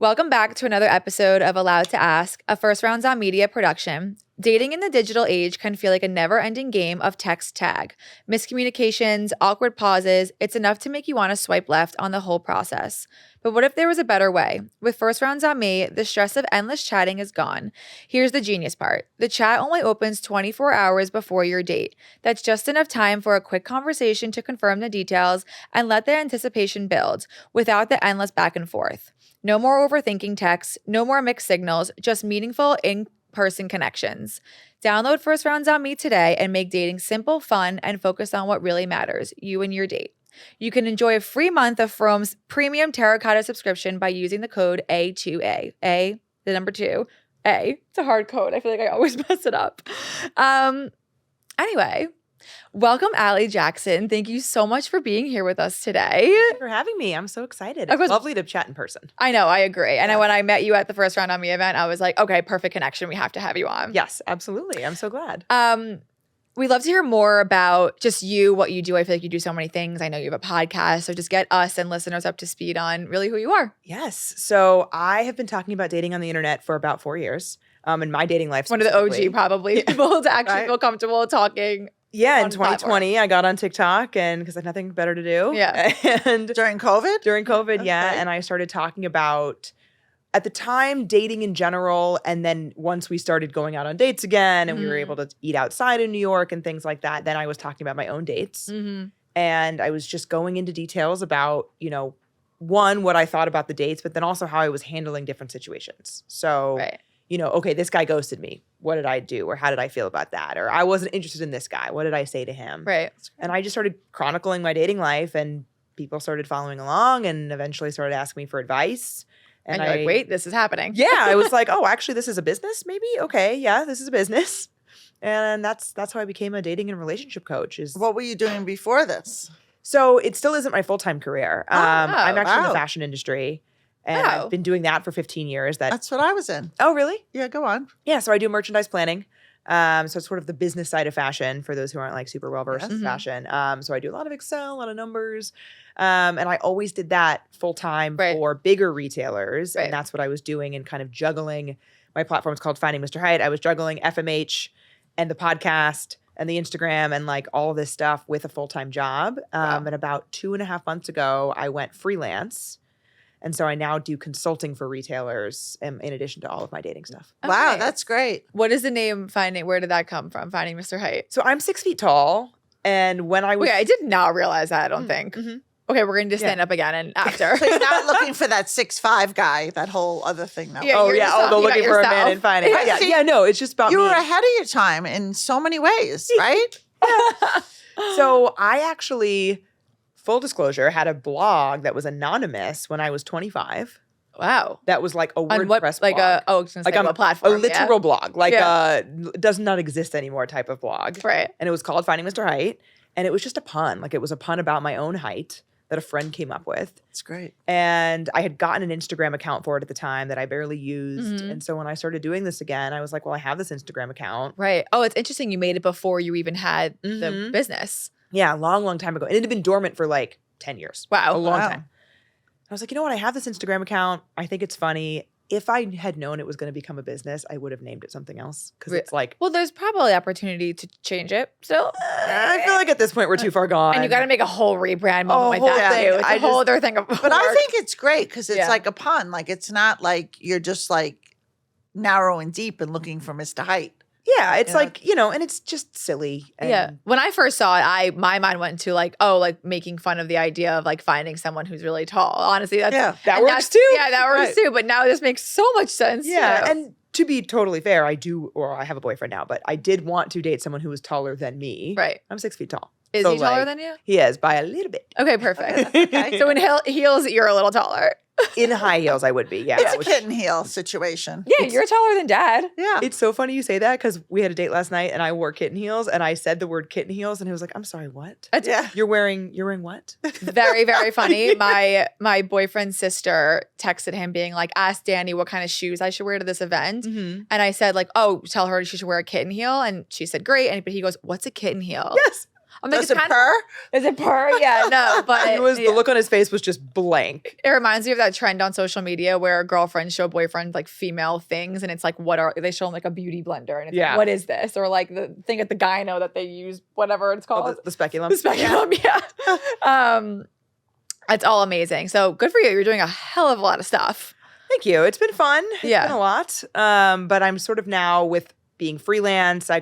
Welcome back to another episode of Allowed to Ask, a First Rounds on Media production. Dating in the digital age can feel like a never-ending game of text tag. Miscommunications, awkward pauses, it's enough to make you want to swipe left on the whole process. But what if there was a better way? With First Rounds on Me, the stress of endless chatting is gone. Here's the genius part. The chat only opens 24 hours before your date. That's just enough time for a quick conversation to confirm the details and let the anticipation build, without the endless back and forth. No more overthinking texts, no more mixed signals, just meaningful in-person connections. Download First Rounds on Me today and make dating simple, fun, and focus on what really matters, you and your date. You can enjoy a free month of Frome's premium Terracotta subscription by using the code A2A. A, the number 2, A. It's a hard code. I feel like I always mess it up. Anyway, welcome, Allie Jackson. Thank you so much for being here with us today. Thank you for having me. I'm so excited. It's lovely to chat in person. I know, I agree. And when I met you at the First Round on Me event, I was like, okay, perfect connection. We have to have you on. Yes, absolutely. I'm so glad. We'd love to hear more about just you, what you do. I feel like you do so many things. I know you have a podcast. So just get us and listeners up to speed on really who you are. Yes. So I have been talking about dating on the internet for about 4 years. In my dating life, one of the OG probably people to actually feel comfortable talking. Yeah, in 2020, I got on TikTok and because I had nothing better to do. Yeah. And during COVID? During COVID, yeah. And I started talking about, at the time, dating in general. And then once we started going out on dates again and we were able to eat outside in New York and things like that, then I was talking about my own dates. And I was just going into details about, one, what I thought about the dates, but then also how I was handling different situations. So, okay, this guy ghosted me. What did I do? Or how did I feel about that? Or I wasn't interested in this guy. What did I say to him? Right. And I just started chronicling my dating life and people started following along and eventually started asking me for advice. And you're like, wait, this is happening. Yeah. I was like, oh, actually, this is a business maybe? Okay. Yeah, this is a business. And that's how I became a dating and relationship coach. What were you doing before this? So it still isn't my full-time career. I'm actually in the wow. fashion industry. And I've been doing that for 15 years. That's what I was in. Oh, really? Yeah, go on. Yeah, so I do merchandise planning. So it's sort of the business side of fashion for those who aren't like super well-versed in fashion. So I do a lot of Excel, a lot of numbers. And I always did that full-time for bigger retailers. And that's what I was doing and kind of juggling. My platform is called Finding Mr. Height. I was juggling FMH and the podcast and the Instagram and like all of this stuff with a full-time job. And about 2.5 months ago, I went freelance. And so I now do consulting for retailers in addition to all of my dating stuff. Okay. Wow, that's great. What is the name Finding? Where did that come from? Finding Mr. Height. So I'm 6 feet tall. And when I was... Wait, I did not realize that, I don't think. Okay, we're going to stand up again and after. So you're not looking for that 6'5" guy, that whole other thing now. Yeah, they're looking for a man in finance. Yeah, no, it's just about you me. were ahead of your time in so many ways, right? So I actually... Full disclosure, had a blog that was anonymous when I was 25. Wow. That was like a WordPress what, blog. like a, I was gonna say, what platform? A literal blog. Like does not exist anymore type of blog. Right. And it was called Finding Mr. Height. And it was just a pun. Like it was a pun about my own height that a friend came up with. It's great. And I had gotten an Instagram account for it at the time that I barely used. And so when I started doing this again, I was like, well, I have this Instagram account. Right. Oh, it's interesting you made it before you even had the business. Yeah, a long, long time ago. And it had been dormant for like 10 years. Wow. A long time. I was like, you know what? I have this Instagram account. I think it's funny. If I had known it was going to become a business, I would have named it something else. Because it's like... Well, there's probably opportunity to change it still. I feel like at this point we're too far gone. And you got to make a whole rebrand moment like that too. It's a whole other thing. But I think it's great because it's like a pun. Like it's not like you're just like narrow and deep and looking for Mr. Height. Yeah, it's like, and it's just silly. And When I first saw it, my mind went to like, like making fun of the idea of like finding someone who's really tall. Honestly, that works too. Yeah, that works too. But now this makes so much sense. Yeah, and to be totally fair, I have a boyfriend now, but I did want to date someone who was taller than me. Right. I'm 6 feet tall. Is he taller than you? He is, by a little bit. Okay, perfect. Okay. So in heels, you're a little taller. In high heels, I would be, yeah. It's a kitten heel situation. Yeah, you're taller than Dad. Yeah. It's so funny you say that because we had a date last night and I wore kitten heels and I said the word kitten heels and he was like, I'm sorry, what? You're wearing what? Very, very funny. My boyfriend's sister texted him being like, ask Danny what kind of shoes I should wear to this event. And I said like, oh, tell her she should wear a kitten heel. And she said, great. But he goes, what's a kitten heel? Yes. I'm like, Does it purr? Is it purr? Yeah, no, but The look on his face was just blank. it reminds me of that trend on social media where girlfriends show boyfriends like female things, and it's like, they show them like a beauty blender, and it's like, what is this? Or like the thing at the gyno that they use, whatever it's called, the speculum. The speculum, yeah. It's all amazing. So good for you. You're doing a hell of a lot of stuff. Thank you. It's been fun. It's been a lot. But I'm sort of now with being freelance, I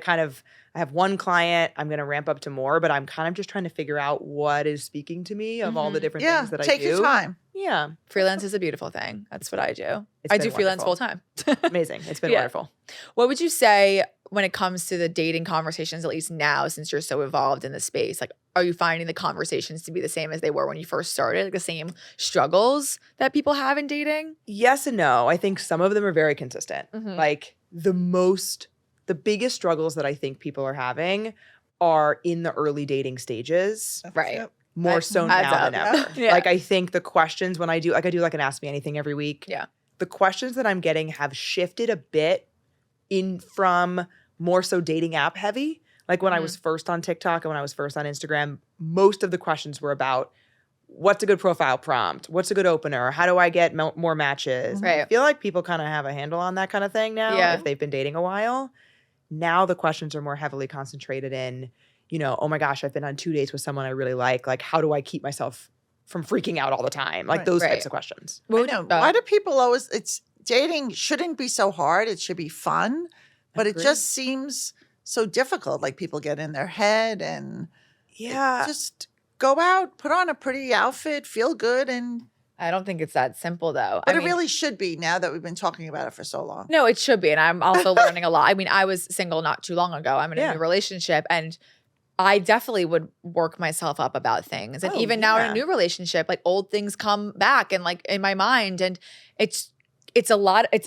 have one client. I'm going to ramp up to more, but I'm kind of just trying to figure out what is speaking to me of all the different things that I do. Take your time. Yeah. Freelance is a beautiful thing. That's what I do. It's I been do freelance full wonderful. time. Amazing. It's been wonderful. What would you say when it comes to the dating conversations, at least now, since you're so evolved in the space? Like, are you finding the conversations to be the same as they were when you first started? Like the same struggles that people have in dating? Yes and no. I think some of them are very consistent. Like the biggest struggles that I think people are having are in the early dating stages. Right. More so now than ever. Yeah. Like I think the questions when I do like an Ask Me Anything every week. Yeah. The questions that I'm getting have shifted a bit in from more so dating app heavy. Like when I was first on TikTok and when I was first on Instagram, most of the questions were about what's a good profile prompt? What's a good opener? How do I get more matches? Right. I feel like people kind of have a handle on that kind of thing now if they've been dating a while. Now the questions are more heavily concentrated in, oh my gosh, I've been on 2 dates with someone I really like. Like, how do I keep myself from freaking out all the time? Like those types of questions. I know. Why do people always, dating shouldn't be so hard. It should be fun, but it just seems so difficult. Like people get in their head and just go out, put on a pretty outfit, feel good. And I don't think it's that simple though. But it really should be now that we've been talking about it for so long. No, it should be. And I'm also learning a lot. I mean, I was single not too long ago. I'm in a new relationship and I definitely would work myself up about things. And even now in a new relationship, like old things come back and like in my mind. And it's a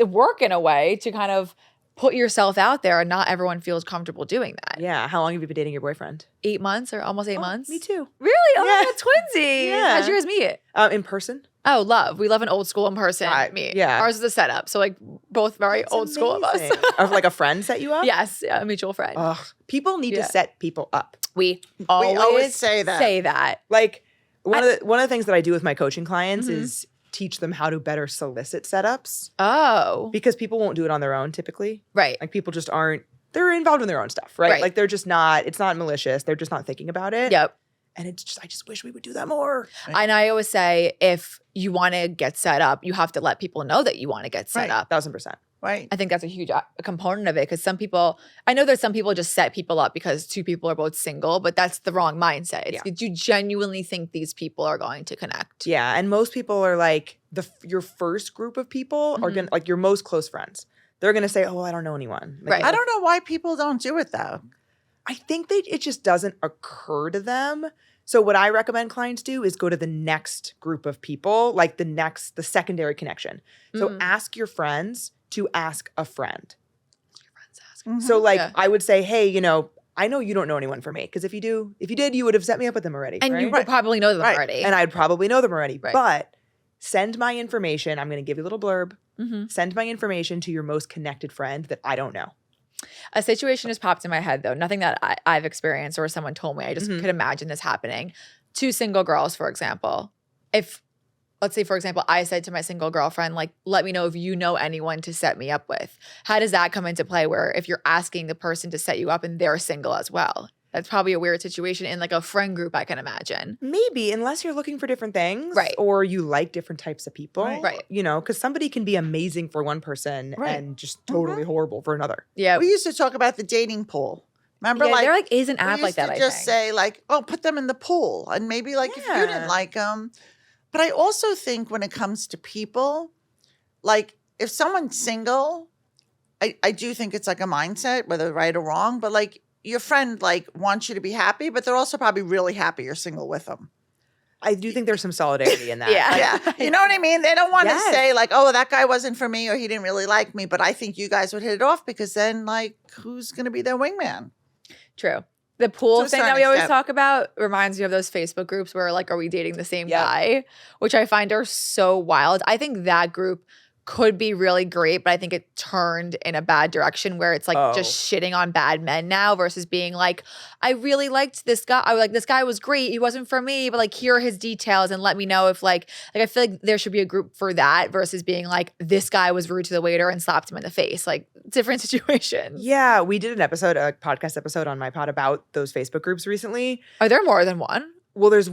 work in a way to kind of put yourself out there, and not everyone feels comfortable doing that. Yeah. How long have you been dating your boyfriend? 8 months or almost 8 months. Me too. Really? Oh my God, twinsies. Yeah. How'd you guys meet? In person. Oh, love. We love an old school in person meet. Yeah. Ours is a setup. So like both very old school of us. Of like a friend set you up? Yes. Yeah, a mutual friend. Ugh. People need to set people up. We always say that. Like one of the things that I do with my coaching clients is teach them how to better solicit setups. Oh. Because people won't do it on their own typically. Right. Like people just they're involved in their own stuff, right? Like they're just it's not malicious. They're just not thinking about it. Yep. And I just wish we would do that more. And I always say, if you want to get set up, you have to let people know that you want to get set up. 1000%. Right. I think that's a huge component of it, because I know that some people just set people up because two people are both single, but that's the wrong mindset. It's you genuinely think these people are going to connect. Yeah. And most people are like, your first group of people are going to, like your most close friends. They're going to say, oh, I don't know anyone. Like, I don't know why people don't do it though. I think it just doesn't occur to them. So what I recommend clients do is go to the next group of people, like the secondary connection. So ask your friends to ask a friend. Your friends ask. So like I would say, hey, I know you don't know anyone for me, because if you did, you would have set me up with them already. And you would probably know them already. And I'd probably know them already. Right. But send my information. I'm going to give you a little blurb. Send my information to your most connected friend that I don't know. A situation has popped in my head, though. Nothing that I've experienced or someone told me. I just could imagine this happening. 2 single girls, for example. Let's say, for example, I said to my single girlfriend, like, let me know if you know anyone to set me up with. How does that come into play where if you're asking the person to set you up and they're single as well? That's probably a weird situation in like a friend group, I can imagine. Maybe, unless you're looking for different things. Right. Or you like different types of people. Right. Because somebody can be amazing for one person and just totally horrible for another. Yeah. We used to talk about the dating pool. Remember, there is an app like that, I think. Just say like, oh, put them in the pool. And maybe like if you didn't like them. But I also think when it comes to people, like if someone's single, I do think it's like a mindset, whether right or wrong, but like your friend like wants you to be happy, but they're also probably really happy you're single with them. I do think there's some solidarity in that. Yeah. You know what I mean? They don't want to say like, oh, that guy wasn't for me or he didn't really like me, but I think you guys would hit it off, because then like who's going to be their wingman? True. The pool thing that we always talk about reminds me of those Facebook groups where like, are we dating the same guy? Which I find are so wild. I think that group could be really great, but I think it turned in a bad direction where it's like just shitting on bad men now versus being like, I really liked this guy. I was like, this guy was great. He wasn't for me, but like, here are his details and let me know if like I feel like there should be a group for that versus being like, this guy was rude to the waiter and slapped him in the face. Like, different situations. Yeah, we did a podcast episode on my pod about those Facebook groups recently. Are there more than one? Well, there's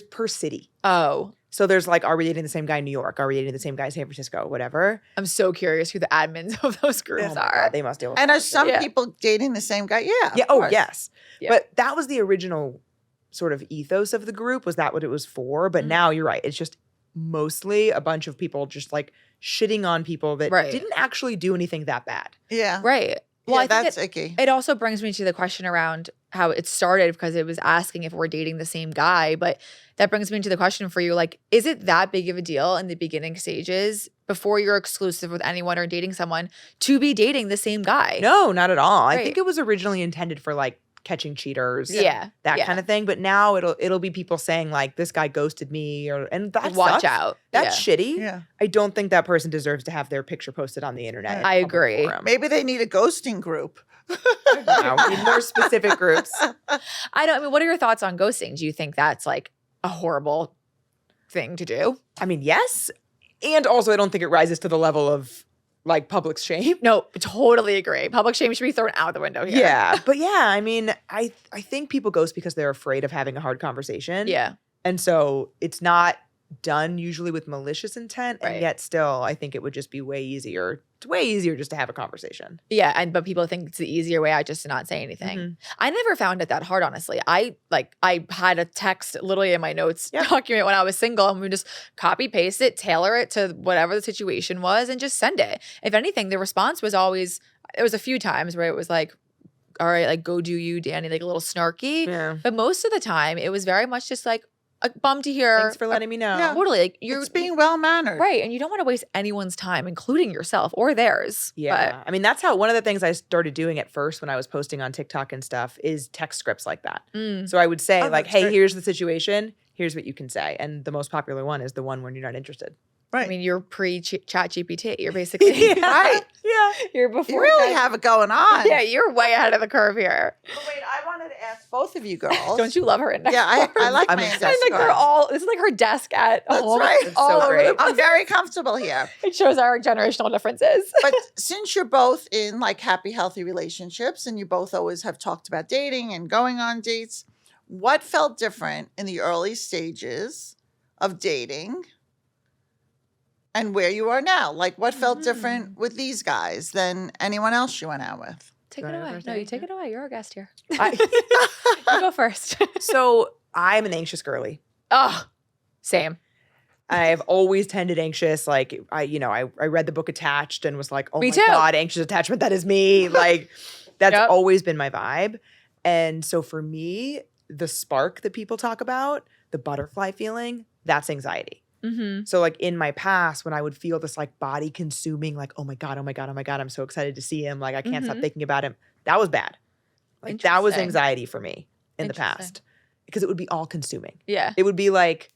per city. Oh. So there's like, are we dating the same guy in New York? Are we dating the same guy in San Francisco? Whatever. I'm so curious who the admins of those groups Oh my are. God, they must deal with And that are some shit. people dating the same guy? Yeah. Yeah. of Oh, course. yes. Yeah. But that was the original sort of ethos of the group. Was that what it was for? But now you're right. It's just mostly a bunch of people just like shitting on people that didn't actually do anything that bad. Yeah. Right. Well, Yeah, I think that's icky. it also brings me to the question around how it started because it was asking if we're dating the same guy. But that brings me to the question for you, like, is it that big of a deal in the beginning stages before you're exclusive with anyone or dating someone to be dating the same guy? No, not at all. I Right. think it was originally intended for like catching cheaters. Yeah. That Yeah. kind of thing. But now it'll be people saying like, this guy ghosted me and that Watch sucks. out. That's shitty. Yeah. I don't think that person deserves to have their picture posted on the internet. in I public agree. forum. Maybe they need a ghosting group. No, we need more specific groups. I mean, what are your thoughts on ghosting? Do you think that's like a horrible thing to do? I mean, yes. And also, I don't think it rises to the level of like public shame. No, totally agree. Public shame should be thrown out the window here. Yeah. But yeah, I mean, I think people ghost because they're afraid of having a hard conversation. Yeah. And so it's not done usually with malicious intent. And Right. yet still, I think it would just be way easier. It's way easier just to have a conversation. Yeah, but people think it's the easier way out just to not say anything. Mhm. I never found it that hard, honestly. I had a text literally in my notes Yep. document when I was single, and we just copy paste it, tailor it to whatever the situation was, and just send it. If anything, the response was always. There was a few times where it was like, "All right, like go do you, Danny," like a little snarky. Yeah. But most of the time, it was very much just like, "Bummed to hear." Thanks for letting me know. Yeah. Totally, like you're It's being well mannered. right, and you don't want to waste anyone's time, including yourself or theirs. Yeah. I mean, that's how one of the things I started doing at first when I was posting on TikTok and stuff is text scripts like that. But, So I would say, Oh, like, that's hey, great. here's the situation. Here's what you can say. And the most popular one is the one when you're not interested. Right. I mean, you're pre-chat GPT. You're basically Right. Yeah. You're before. You really Chat- have it going on. Yeah, you're way ahead of the curve here. But wait, I wanted to ask both of you girls. Don't you love her index? Yeah, I cards? like I'm my obsessed index It's like they're cards. all. This is like her desk at That's home. right. It's all so over great. the place. I'm very comfortable here. It shows our generational differences. But since you're both in like happy, healthy relationships and you both always have talked about dating and going on dates, what felt different in the early stages of dating and where you are now? Like what felt different with these guys than anyone else you went out with? Take Do it I go away. first, No, you Amy? take it away. You're our guest here. I- You go first. so I'm an anxious girly. Oh, same. I've always tended anxious. Like I read the book Attached and was like, oh Me my too. God, anxious attachment, that is me. Like that's Yep. always been my vibe. And so for me, the spark that people talk about, the butterfly feeling, that's anxiety. Mm-hmm. So like in my past, when I would feel this like body consuming, like, oh my God, oh my God, oh my God, I'm so excited to see him. Like I can't stop Mhm. thinking about him. That was bad. Like that was Interesting. anxiety for me in the Interesting. past because it would be all consuming. Yeah. It would be like,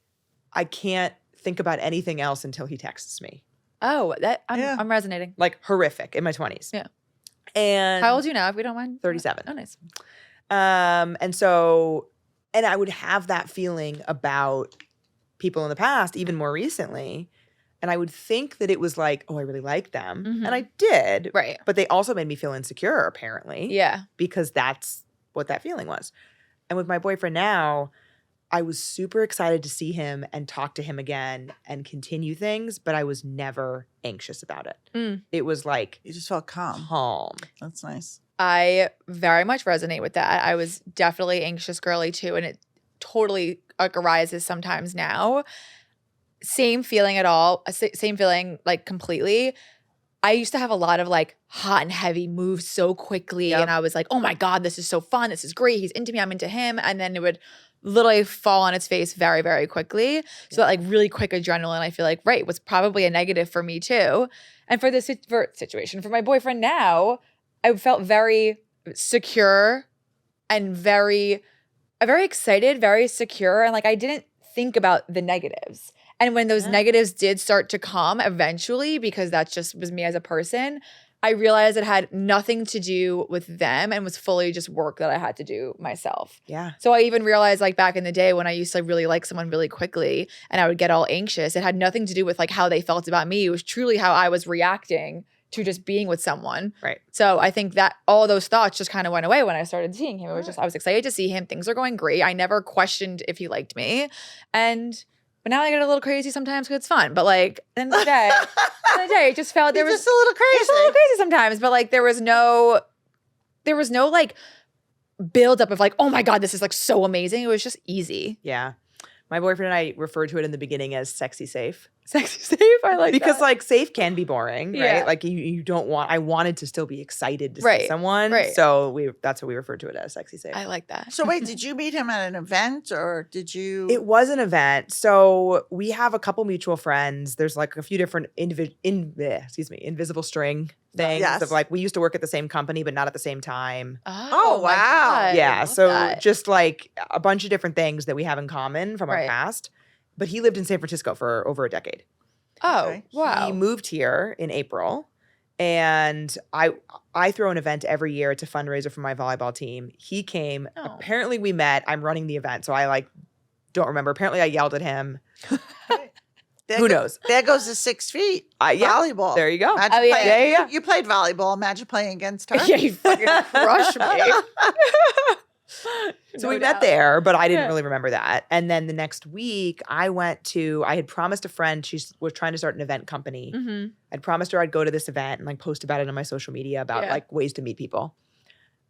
I can't think about anything else until he texts me. Oh, Yeah. I'm resonating. Like horrific in my 20s. Yeah. And How old are you now, if we don't mind? 37. Oh, nice. And I would have that feeling about people in the past, even more recently. And I would think that it was like, oh, I really like them. Mhm. And I did. Right. But they also made me feel insecure, apparently. Yeah. Because that's what that feeling was. And with my boyfriend now, I was super excited to see him and talk to him again and continue things, but I was never anxious about it. Mm. It was like You just felt calm. calm. That's nice. I very much resonate with that. I was definitely anxious girly too, and it totally like arises sometimes now. Same feeling at all. Same feeling like completely. I used to have a lot of like hot and heavy moves so quickly, Yep. and I was like, "Oh my God, this is so fun! This is great! He's into me, I'm into him," and then it would literally fall on its face very, very quickly. So that like really quick adrenaline, I feel like, right, was probably a negative for me too. And for this situation, for my boyfriend now, I felt very secure and very excited, very secure. And like, I didn't think about the negatives. And when those negatives did start to come eventually, because that just was me as a person, I realized it had nothing to do with them and was fully just work that I had to do myself. Yeah. So I even realized like back in the day when I used to really like someone really quickly and I would get all anxious, it had nothing to do with like how they felt about me. It was truly how I was reacting to just being with someone. Right. So I think that all those thoughts just kind of went away when I started seeing him. It was just, I was excited to see him. Things are going great. I never questioned if he liked me. But now I get a little crazy sometimes because it's fun. But like, at the end of the day, it just felt there was just a little crazy. It's a little crazy sometimes. But like, there was no like buildup of like, oh my God, this is like so amazing. It was just easy. Yeah. My boyfriend and I referred to it in the beginning as sexy safe. Sexy safe. I like because that. like safe can be boring, right? Yeah. Like you don't want. I wanted to still be excited to see Right, someone, right. so that's what we referred to it as, sexy safe. I like that. So wait, did you meet him at an event or did you? It was an event. So we have a couple mutual friends. There's like a few different invisible string things Yes. of like we used to work at the same company, but not at the same time. Oh, my wow. God. Yeah. I love So that. just like a bunch of different things that we have in common from our Right. past. But he lived in San Francisco for over a decade. Oh, Okay. wow. He moved here in April, and I throw an event every year. It's a fundraiser for my volleyball team. He came. Oh. Apparently, we met. I'm running the event, so I like don't remember. Apparently, I yelled at him. Who knows? There goes the 6 feet. Yeah, Volleyball. there you go. Imagine Oh, yeah. playing- Yeah. You played volleyball. Imagine playing against her. Yeah, you fucking crushed me. So No we doubt. met there, but I didn't Yeah. really remember that. And then the next week, I had promised a friend, she was trying to start an event company. Mhm. I'd promised her I'd go to this event and like post about it on my social media about Yeah. like ways to meet people.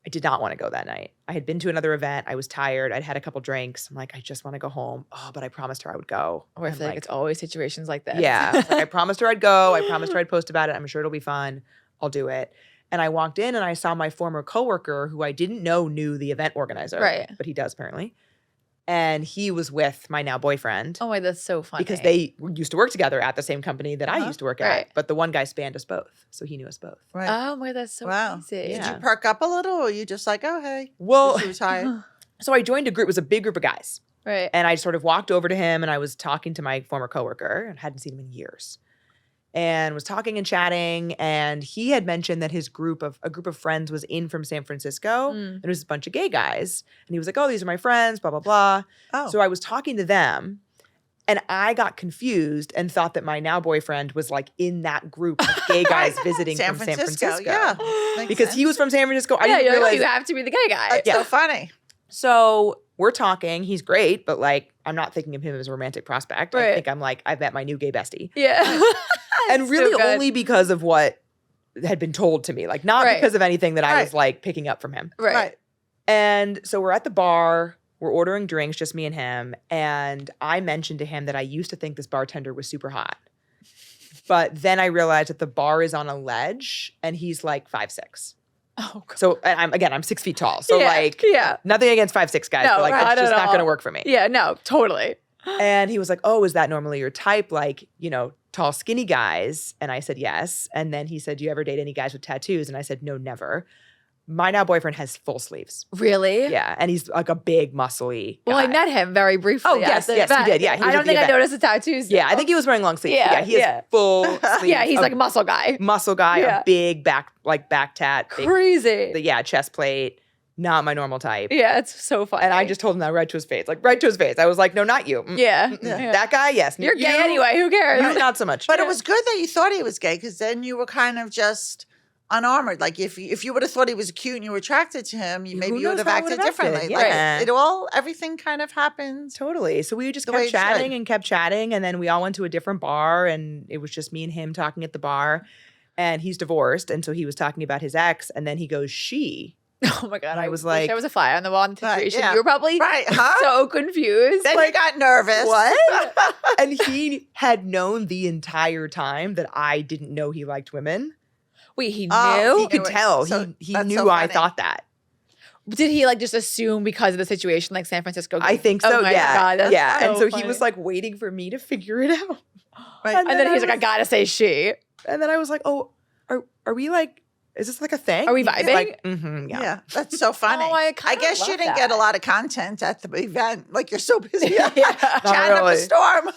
I did not want to go that night. I had been to another event. I was tired. I'd had a couple drinks. I'm like, I just want to go home. Oh, but I promised her I would go. Oh, I And, feel like it's always situations like this. yeah. I was like, I promised her I'd go. I promised her I'd post about it. I'm sure it'll be fun. I'll do it. And I walked in and I saw my former coworker who I didn't know knew the event organizer. Right. But he does apparently. And he was with my now boyfriend Oh my, that's so funny. because they used to work together at the same company that I used to work Right. at. But the one guy spanned us both. So he knew us both. Right. Oh my, that's so Wow. crazy. Did Yeah. you perk up a little or you just like, oh, hey. Well, She was tired. so I joined a group. It was a big group of guys. Right. And I sort of walked over to him and I was talking to my former coworker and hadn't seen him in years. And was talking and chatting. And he had mentioned that a group of friends was in from San Francisco. Mm. And it was a bunch of gay guys. And he was like, oh, these are my friends, blah, blah, blah. Oh. So I was talking to them. And I got confused and thought that my now boyfriend was like in that group of gay guys visiting from San Francisco. Yeah. Makes Because he sense. was from San Francisco. I Yeah, didn't you're like, oh, realize. you have to be the gay guy. That's so funny. So we're talking. He's great, but like I'm not thinking of him as a romantic prospect. I Right. think I'm like I've met my new gay bestie, Yeah. and It's really so good. only because of what had been told to me, like not Right. because of anything that I Right. was like picking up from him. Right. And so we're at the bar. We're ordering drinks, just me and him. And I mentioned to him that I used to think this bartender was super hot. But then I realized that the bar is on a ledge and he's like 5'6". Oh, God. So and I'm 6 feet tall. So yeah. like yeah. nothing against 5'6" guys, No, but like not it's just at not all. gonna work for me. Yeah, no, totally. And he was like, oh, is that normally your type? Like, you know, tall, skinny guys? And I said, yes. And then he said, do you ever date any guys with tattoos? And I said, no, never. My now boyfriend has full sleeves. Really? Yeah. And he's like a big, muscly guy. Well, I met him very briefly. Oh, at yes, the yes, you event. did. Yeah, he was I at don't the think I event. noticed the tattoos. Yeah, I though. think he was wearing long sleeves. Yeah, Yeah, he has yeah. full sleeves. Yeah, he's a like a muscle guy. muscle guy, Yeah. a big back tat. Big, Crazy. chest plate. Not my normal type. Yeah, it's so funny. And I just told him that right to his face. Like, right to his face. I was like, no, not you. Yeah. Mm-mm. yeah. That guy, yes. You're gay You- anyway. Who cares? You, not so much. But it was good that you thought he was gay because then you were kind of just unarmored. Like if you would have thought he was cute and you were attracted to him, maybe you knows would have how I acted would have acted, differently. yeah. Like everything kind of happens. Totally. So we just The way kept it should. chatting and kept chatting. And then we all went to a different bar and it was just me and him talking at the bar. And he's divorced. And so he was talking about his ex. And then he goes, she. Oh my God. I I was wish like- there was a fly on the wall in the Right, situation. yeah. You were probably Right, huh? so confused. Then you got nervous. What? And he had known the entire time that I didn't know he liked women. Wait, he knew? Oh, He could knew it. tell. So he that's knew so I funny. thought that. Did he like just assume because of the situation, like San Francisco? I think so. Oh my yeah. God, that's yeah. And so he funny. was like waiting for me to figure it out. Right. And And then I he's like, I was- gotta say she. And then I was like, oh, are we like is this like a thing? Are we He's vibing? like, Yeah, that's so funny. Oh, I I guess you love didn't get a that. lot of content at the event. Like you're so busy Yeah. chatting up a really. storm.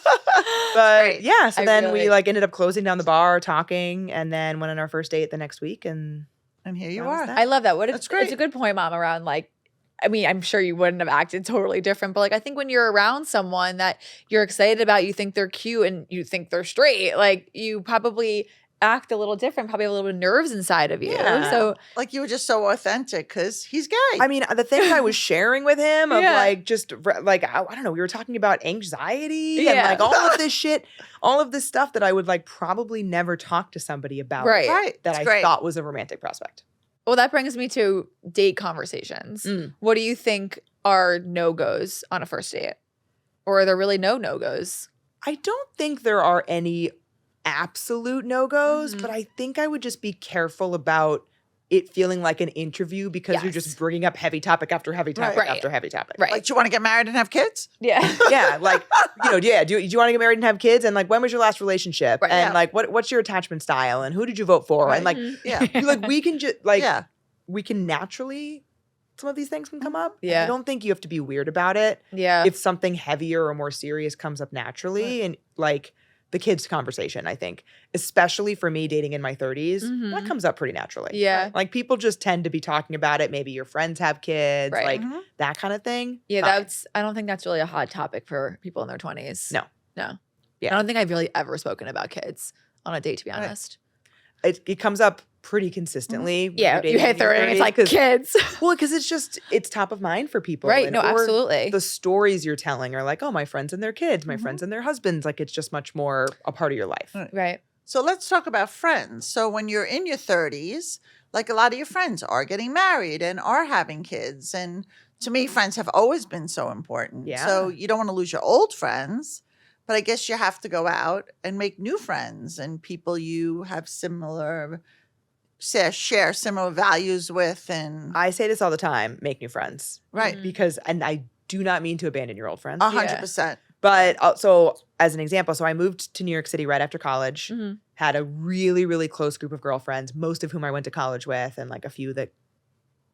But yeah, so I then really- we like ended up closing down the bar, talking, and then went on our first date the next week. And And here you That was are. that. I love that. That's great. It's a good point, Mom, around like, I mean, I'm sure you wouldn't have acted totally different, but like, I think when you're around someone that you're excited about, you think they're cute and you think they're straight, like you probably act a little different, probably have a little bit of nerves inside of you. Yeah. So Like you were just so authentic because he's gay. I mean, the things I was sharing with him of Yeah. like just like I don't know, we were talking about anxiety and Yeah. like all of this shit, all of this stuff that I would like probably never talk to somebody about Right. Right. that It's I great. thought was a romantic prospect. well, that brings me to date conversations. What do you think are no-goes on a first date? Or are there really no no-goes? I don't think there are any absolute no-goes, Mhm. but I think I would just be careful about it feeling like an interview because you're Yes. just bringing up heavy topic after heavy topic Right. after heavy topic. Right. Like, do you want to get married and have kids? Yeah. Yeah, like, yeah. Do you want to get married and have kids? And like, when was your last relationship? Right. And Yeah. like, what's your attachment style? And who did you vote for? Right. And like, Mhm. Yeah. like we can just like, Yeah. we can naturally. Some of these things can come up. And Yeah. I don't think you have to be weird about it. Yeah. If something heavier or more serious comes up naturally, and like the kids conversation, I think, especially for me dating in my 30s, that Mhm. comes up pretty naturally. Yeah. Like people just tend to be talking about it. Maybe your friends have kids, Right. like Mhm. that kind of thing. Yeah, Fine. I don't think that's really a hot topic for people in their 20s. No. No. Yeah. I don't think I've really ever spoken about kids on a date, to be Right. honest. It comes up pretty consistently. when Yeah, you're you dating hit in your 30 and it's 30s, like 'cause- kids. Well, because it's top of mind for people. Right. and- No, or absolutely. The stories you're telling are like, oh, my friends and their kids, my Mhm. friends and their husbands. Like it's just much more a part of your life. Right. Right. So let's talk about friends. So when you're in your 30s, like a lot of your friends are getting married and are having kids. And to me, friends have always been so important. Yeah. So you don't want to lose your old friends, but I guess you have to go out and make new friends and people you have share similar values with. And I say this all the time: make new friends, right, Mhm. because, and I do not mean to abandon your old friends. 100%. But so, as an example, so I moved to New York City right after college, Mhm. had a really, really close group of girlfriends, most of whom I went to college with, and like a few that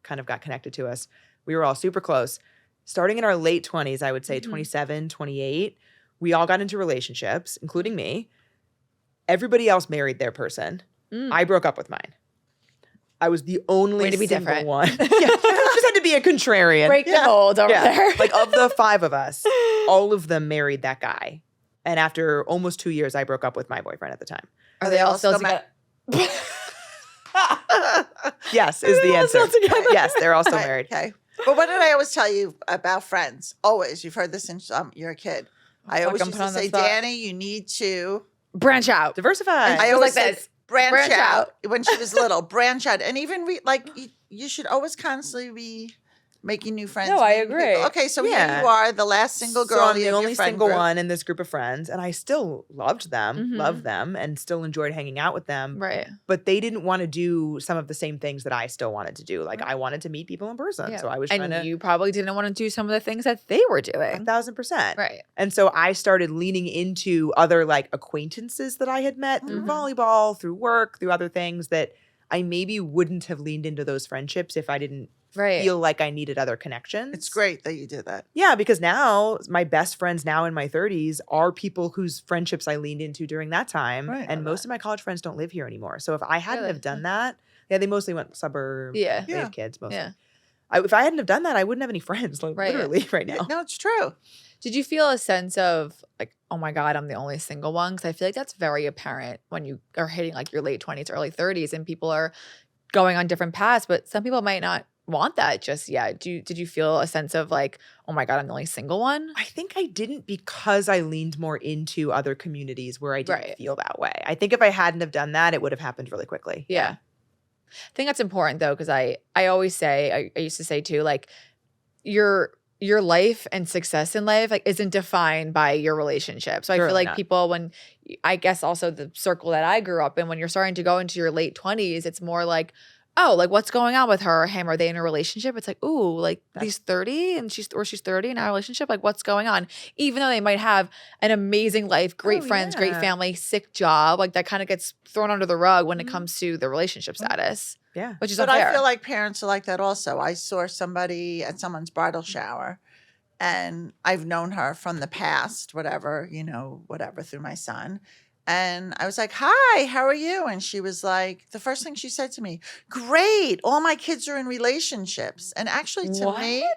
kind of got connected to us. We were all super close. Starting in our late 20s, I would say Mhm. 27, 28, we all got into relationships, including me. Everybody else married their person. Mm. I broke up with mine. I was the only Way to be single different. one. Yeah, just had to be a contrarian. Break the Yeah. mold over Yeah. there. Like of the 5 of us, all of them married that guy. And after almost 2 years, I broke up with my boyfriend at the time. Are they all still ma- together? Yes, is the all answer. still together? Yes, they're all still Right, married. Okay. But what did I always tell you about friends? Always. You've heard this since you're a kid. I Fuck, always I'm used put to on the say, spot. Danny, you need to Branch out. Diversify. I was always like said, this. branch Branch out when she was little. Branch out. And even like you should always constantly be making new friends. No, I meeting people. agree. Okay, so Yeah. here you are, the last single girl. So I'm of the your only friend single group. one in this group of friends, and I still loved them, Mhm. loved them, and still enjoyed hanging out with them. Right. But they didn't want to do some of the same things that I still wanted to do. Like I wanted to meet people in person, Yeah. so I was trying And to you probably didn't want to do some of the things that they were doing. 1,000%. Right. And so I started leaning into other like acquaintances that I had met through Mhm. volleyball, through work, through other things that I maybe wouldn't have leaned into those friendships if I didn't Right. feel like I needed other connections. It's great that you did that. Yeah, because now my best friends now in my 30s are people whose friendships I leaned into during that time. Right. And most of my college friends don't live here anymore. So if I hadn't Really? have done that, yeah, they mostly went suburb. Yeah. They Yeah. have kids mostly. Yeah. If I hadn't have done that, I wouldn't have any friends, like Right. literally right now. No, it's true. Did you feel a sense of like, oh my God, I'm the only single one? Because I feel like that's very apparent when you are hitting like your late 20s, early 30s, and people are going on different paths, but some people might not want that just yet. Did you feel a sense of like, oh my God, I'm the only single one? I think I didn't because I leaned more into other communities where I didn't Right. feel that way. I think if I hadn't have done that, it would have happened really quickly. Yeah. I think that's important though, because I always say, I used to say too, like your life and success in life like isn't defined by your relationship. So I feel Surely like not. people, when I guess also the circle that I grew up in, when you're starting to go into your late 20s, it's more like, oh, like what's going on with her or him? Are they in a relationship? It's like, ooh, like he's 30 and she's 30 in a relationship. Like what's going on? Even though they might have an amazing life, great friends, great family, sick job, like that kind of gets thrown under the rug when it comes to the relationship status. Yeah. Which is But unfair. I feel like parents are like that also. I saw somebody at someone's bridal shower, and I've known her from the past, whatever, through my son. And I was like, hi, how are you? And she was like, the first thing she said to me, great, all my kids are in relationships. And actually to me,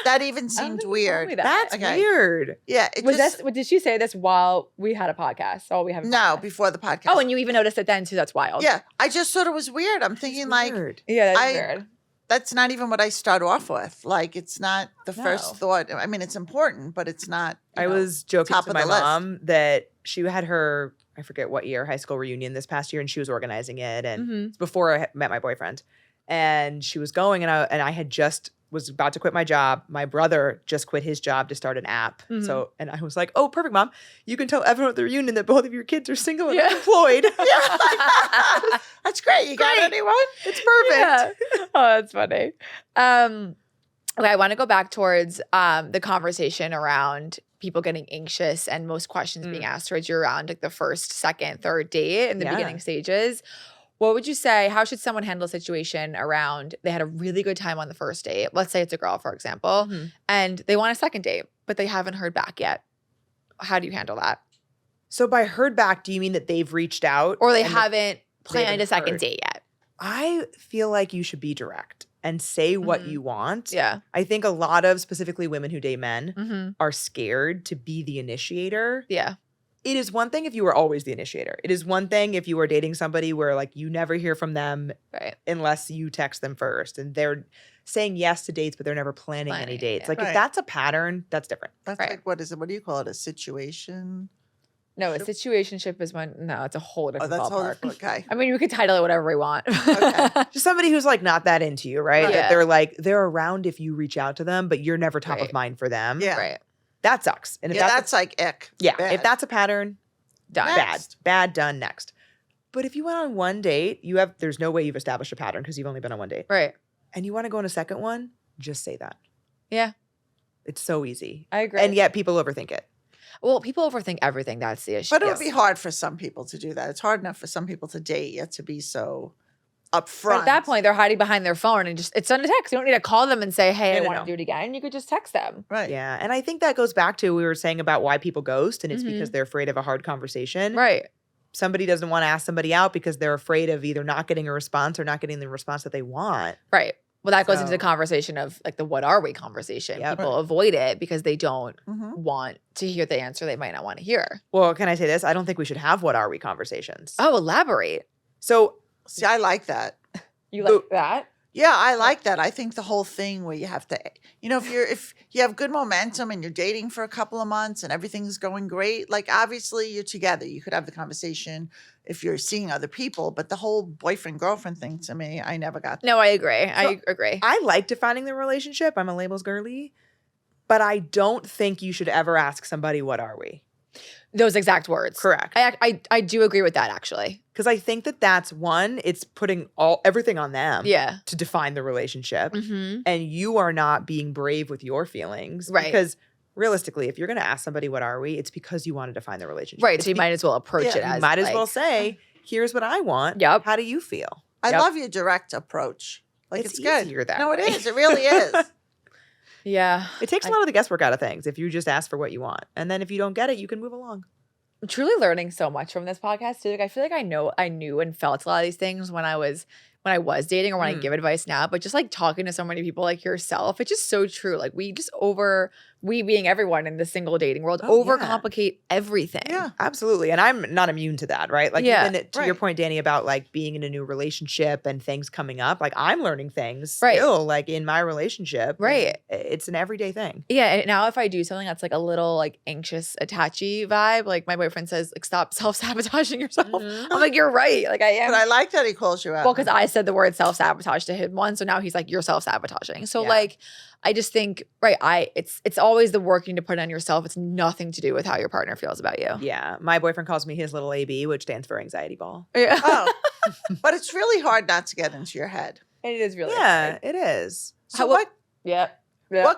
that even seemed weird. That's weird. Yeah. Did she say this while we had a podcast? Oh, we haven't. No, before the podcast. Oh, and you even noticed it then too. That's wild. Yeah. I just thought it was weird. I'm thinking yeah, that's weird. That's not even what I start off with. Like, it's not the first thought. I mean, it's important, but it's not. I was joking to my mom that she had her, I forget what year, high school reunion this past year, and she was organizing it. And it's before I met my boyfriend. And she was going, and I had just was about to quit my job. My brother just quit his job to start an app. So, and I was like, oh, perfect, Mom. You can tell everyone at the reunion that both of your kids are single and unemployed. That's great. You got anyone? It's perfect. Yeah. Oh, that's funny. Okay, I want to go back towards the conversation around people getting anxious and most questions being asked towards you around like the first, second, third date in the beginning stages. What would you say? How should someone handle a situation around they had a really good time on the first date? Let's say it's a girl, for example, and they want a second date, but they haven't heard back yet. How do you handle that? So by heard back, do you mean that they've reached out? Or they haven't planned a second date yet? I feel like you should be direct and say what you want. Yeah. I think a lot of specifically women who date men are scared to be the initiator. Yeah. It is one thing if you were always the initiator. It is one thing if you are dating somebody where like you never hear from them unless you text them first, and they're saying yes to dates, but they're never planning any dates. Like if that's a pattern, that's different. That's like, what is it? What do you call it? A situation? No, a situationship is when, no, it's a whole different ballpark. Okay. I mean, we could title it whatever we want. Okay. Just somebody who's like not that into you, right? That they're like, they're around if you reach out to them, but you're never top of mind for them. Yeah. Right. That sucks. And if that's like ick. Yeah. Bad. If that's a pattern, done. Bad, done, next. But if you went on one date, there's no way you've established a pattern because you've only been on one date. Right. And you want to go on a second one, just say that. Yeah. It's so easy. I agree. And yet people overthink it. Well, people overthink everything. That's the issue. But it would be hard for some people to do that. It's hard enough for some people to date yet to be so upfront. But at that point, they're hiding behind their phone and just, it's on a text. You don't need to call them and say, hey, I want to do it again. You could just text them. Right. Yeah. And I think that goes back to we were saying about why people ghost, and it's because they're afraid of a hard conversation. Right. Somebody doesn't want to ask somebody out because they're afraid of either not getting a response or not getting the response that they want. Right. Well, that goes into the conversation of like the what are we conversation. Yep. People avoid it because they don't want to hear the answer they might not want to hear. Well, can I say this? I don't think we should have what are we conversations. Oh, elaborate. So, see, I like that. You like that? Yeah, I like that. I think the whole thing where you have to, if you have good momentum and you're dating for a couple of months and everything's going great, like obviously you're together. You could have the conversation if you're seeing other people, but the whole boyfriend-girlfriend thing to me, I never got that. No, I agree. I agree. I like defining the relationship. I'm a labels girly, but I don't think you should ever ask somebody, what are we? Those exact words. Correct. I do agree with that, actually. Because I think that's one, it's putting everything on them to define the relationship. And you are not being brave with your feelings. Right. Because realistically, if you're going to ask somebody, what are we? It's because you want to define the relationship. Right. So you might as well approach it as you might as well say, here's what I want. Yep. How do you feel? I love your direct approach. Like it's good. Easier that No, way. it is. It really is. Yeah. It takes a lot of the guesswork out of things if you just ask for what you want. And then if you don't get it, you can move along. I'm truly learning so much from this podcast too. Like I feel like I knew and felt a lot of these things when I was dating or when I give advice now, but just like talking to so many people like yourself, it's just so true. Like we being everyone in the single dating world overcomplicate everything. Yeah, absolutely. And I'm not immune to that, right? Like even to your point, Danny, about like being in a new relationship and things coming up, like I'm learning things still like in my relationship. Right. It's an everyday thing. Yeah. And now if I do something that's like a little like anxious, attachy vibe, like my boyfriend says, like stop self-sabotaging yourself. I'm like, you're right. Like I am. But I like that he calls you out. Well, because I said the word self-sabotage to him once. So now he's like, you're self-sabotaging. So like, I just think, it's always the work you need to put on yourself. It's nothing to do with how your partner feels about you. Yeah. My boyfriend calls me his little AB, which stands for anxiety ball. Yeah. Oh, but it's really hard not to get into your head. It is really Yeah, hard. it is. So what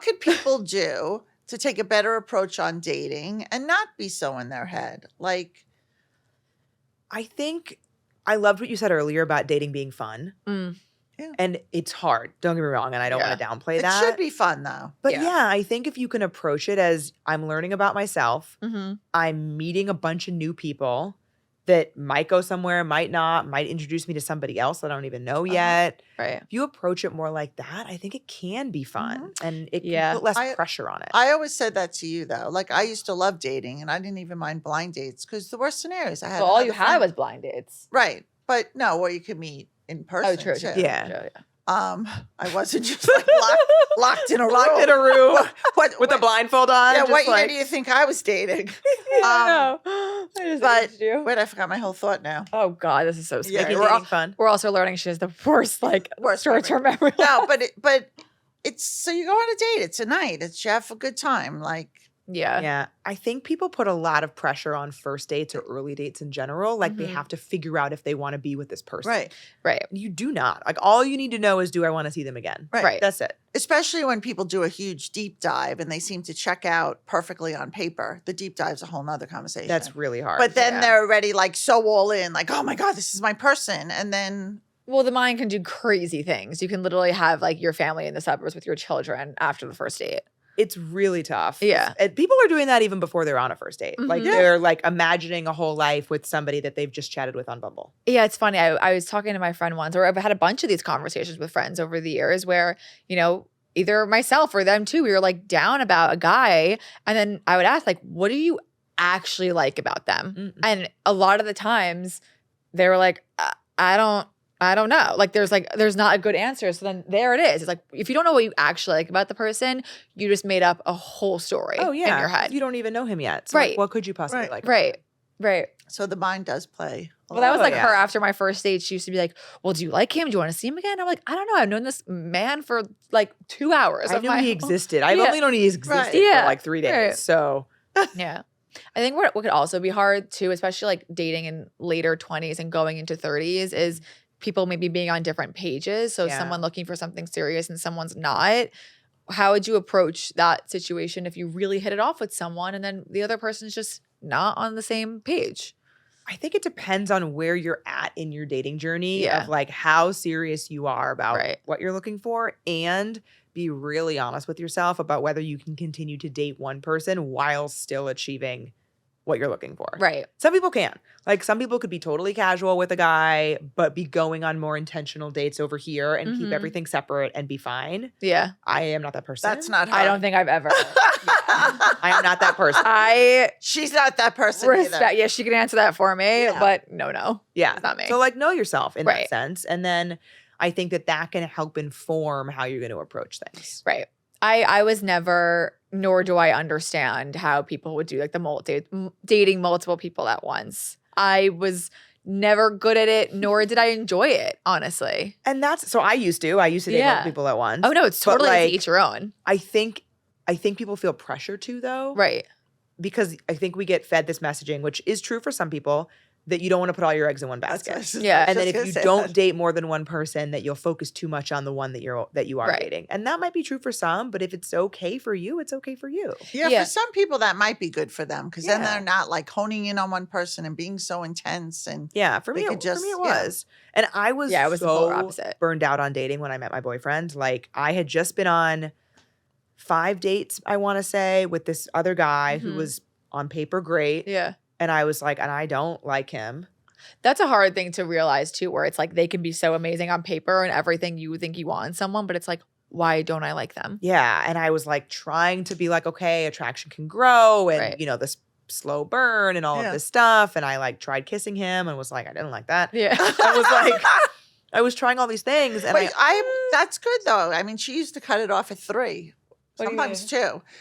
could people do to take a better approach on dating and not be so in their head? Like, I think I loved what you said earlier about dating being fun. Mm. Yeah. And it's hard. Don't get me wrong. And I don't want to downplay it that. should be fun though. But yeah, I think if you can approach it as I'm learning about myself, I'm meeting a bunch of new people that might go somewhere, might not, might introduce me to somebody else I don't even know yet. Right. If you approach it more like that, I think it can be fun and it can put less pressure on it. I always said that to you though. Like I used to love dating and I didn't even mind blind dates because the worst scenarios I had. So all you had was blind dates. Right. But no, or you could meet in person. Oh, true. Too. Yeah. I wasn't just like locked in a room. Locked in a room with a what, blindfold on. yeah, what year like, do you think I was dating? I just aged you. Wait, I forgot my whole thought now. Oh God, this is so scary. making we're, dating fun. we're also learning she has the worst short-term memory. No, but it's so you go on a date. It's a night. It's you have a good time. Like Yeah. I think people put a lot of pressure on first dates or early dates in general. Like they have to figure out if they want to be with this person. right. You do not. Like all you need to know is, do I want to see them again? Right. That's it. Especially when people do a huge deep dive and they seem to check out perfectly on paper. The deep dive's a whole nother conversation. That's really hard. But then they're already like so all in, like, oh my God, this is my person. And then Well, the mind can do crazy things. You can literally have like your family in the suburbs with your children after the first date. It's really tough. Yeah. And people are doing that even before they're on a first date. Like they're like imagining a whole life with somebody that they've just chatted with on Bumble. Yeah, it's funny. I was talking to my friend once, or I've had a bunch of these conversations with friends over the years where, you know, either myself or them too, we were like down about a guy. And then I would ask, like, what do you actually like about them? And a lot of the times they were like, I don't know. Like there's not a good answer. So then there it is. It's like if you don't know what you actually like about the person, you just made up a whole story in your head. You don't even know him yet. So like, what could you possibly like? Right. so the mind does play. Well, that was like her after my first date. She used to be like, well, do you like him? Do you want to see him again? I'm like, I don't know. I've known this man for like 2 hours. I knew he existed. I've only known he existed for like 3 days. Right. So yeah. I think what could also be hard too, especially like dating in later 20s and going into 30s is people maybe being on different pages. So someone looking for something serious and someone's not. How would you approach that situation if you really hit it off with someone and then the other person's just not on the same page? I think it depends on where you're at in your dating journey of like how serious you are about what you're looking for, and be really honest with yourself about whether you can continue to date one person while still achieving what you're looking for. Right. Some people can. Like some people could be totally casual with a guy, but be going on more intentional dates over here and keep everything separate and be fine. Yeah. I am not that person. That's not her. I don't think I've ever. I am not that person. She's not that person respect. either. Yeah, she can answer that for me, but no. Yeah. It's not me. So like know yourself in that sense. And then I think that can help inform how you're going to approach things. Right. I was never, nor do I understand how people would do like dating multiple people at once. I was never good at it, nor did I enjoy it, honestly. And so I used to date multiple people at once. Oh no, it's totally to each your own. I think people feel pressure to though. Right. Because I think we get fed this messaging, which is true for some people, that you don't want to put all your eggs in one basket. And then if you don't date more than one person, that you'll focus too much on the one that you are dating. And that might be true for some, but if it's okay for you, it's okay for you. Yeah, for some people that might be good for them because then they're not like honing in on one person and being so intense. And for me it was. And I was so burned out on dating when I met my boyfriend. Like I had just been on 5 dates, I want to say, with this other guy who was on paper great. Yeah. And I was like, and I don't like him. That's a hard thing to realize too, where it's like they can be so amazing on paper and everything you think you want in someone, but it's like, why don't I like them? Yeah. And I was like trying to be like, okay, attraction can grow and, you know, this slow burn and all of this stuff. And I like tried kissing him and was like, I didn't like that. Yeah. I was like, I was trying all these things. And that's good though. I mean, she used to cut it off at 3. Sometimes 2.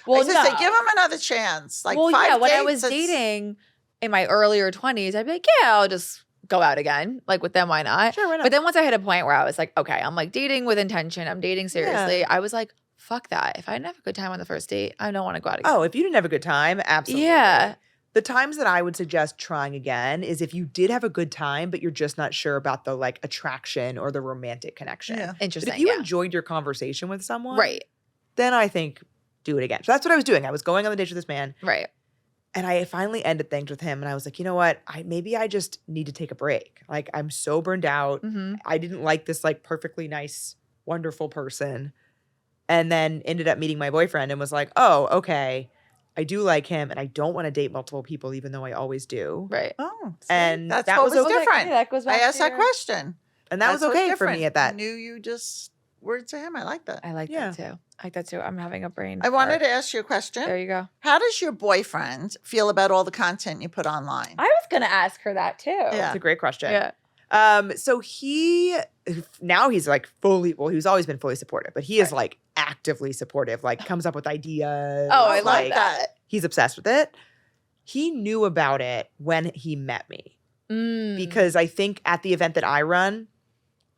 Well, I just say, give him another chance. Like 5 dates. When I was dating in my earlier 20s, I'd be like, yeah, I'll just go out again. Like with them, why not? Sure, why not? But then once I hit a point where I was like, okay, I'm like dating with intention. I'm dating seriously. I was like, fuck that. If I didn't have a good time on the first date, I don't want to go out again. Oh, if you didn't have a good time, absolutely. Yeah. The times that I would suggest trying again is if you did have a good time, but you're just not sure about the like attraction or the romantic connection. Yeah. But Interesting. if you enjoyed your conversation with someone, right. then I think do it again. So that's what I was doing. I was going on the date with this man. Right. And I finally ended things with him. And I was like, you know what? Maybe I just need to take a break. Like, I'm so burned out. Mm-hmm. I didn't like this like perfectly nice, wonderful person. And then ended up meeting my boyfriend and was like, oh, okay. I do like him and I don't want to date multiple people, even though I always do. Right. Oh, see, And that's that what was was okay. different. Yeah, that goes back I asked to that your- question. And that That's was what's okay for different. me at that. I knew you just word to him. I like that. I like Yeah. that too. I like that too. I'm having a brain. I wanted fart. to ask you a question. There you go. How does your boyfriend feel about all the content you put online? I was gonna ask her that too. Yeah. It's a great question. Yeah. So now he's like he's always been fully supportive, but he is like actively supportive, like comes up with ideas. Oh, I love like, that. He's obsessed with it. He knew about it when he met me Mm. because I think at the event that I run,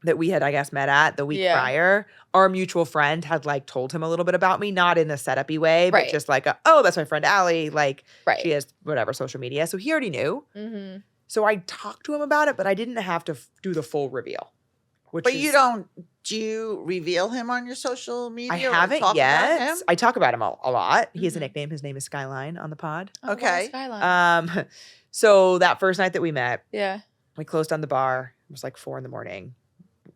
that we had, I guess, met at the week Yeah. prior, our mutual friend had like told him a little bit about me, not in a setup-y way, Right. but just like, oh, that's my friend Allie. Like Right. she has whatever social media. So he already knew. Mm-hmm. So I talked to him about it, but I didn't have to do the full reveal. Which But is, you don't, do you reveal him on your social media? I or haven't talk yet. About him? I talk about him a lot. He has a Mhm. nickname. His name is Skyline on the pod. Oh, Okay. Skyline. So that first night that we met, Yeah. we closed on the bar. It was like 4 a.m.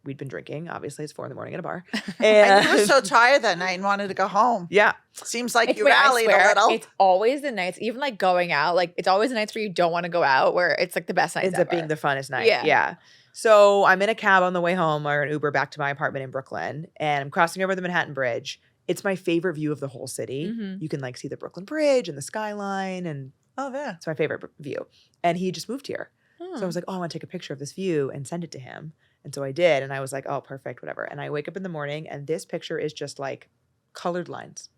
We'd been drinking. Obviously, it's 4 a.m. at a bar. And you were so tired that night and wanted to go home. yeah. Seems like It's, you wait, I rallied a swear, little. it's always the nights, even like going out, like it's always the nights where you don't want to go out, where it's like the best nights Ends ever. up being the funnest night. Yeah. Yeah. So I'm in a cab on the way home or an Uber back to my apartment in Brooklyn, and I'm crossing over the Manhattan Bridge. It's my favorite view of the whole city. Mhm. You can like see the Brooklyn Bridge and the skyline, and Oh, yeah. it's my favorite view. And he just moved here. Hmm. So I was like, oh, I want to take a picture of this view and send it to him. And so I did. And I was like, oh, perfect, whatever. And I wake up in the morning and this picture is just like colored lines.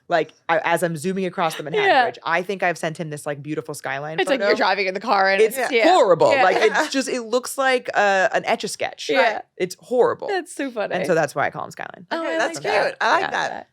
Like as I'm zooming across the Manhattan Yeah. Bridge, I think I've sent him this like beautiful skyline It's photo. like you're driving in the car and It's yeah. horrible. Yeah. Like it's just, it looks like an Etch-a-Sketch. Yeah. It's horrible. That's so funny. And so that's why I call him Skyline. Oh, Okay, I that's like cute. that. I like Yeah. that.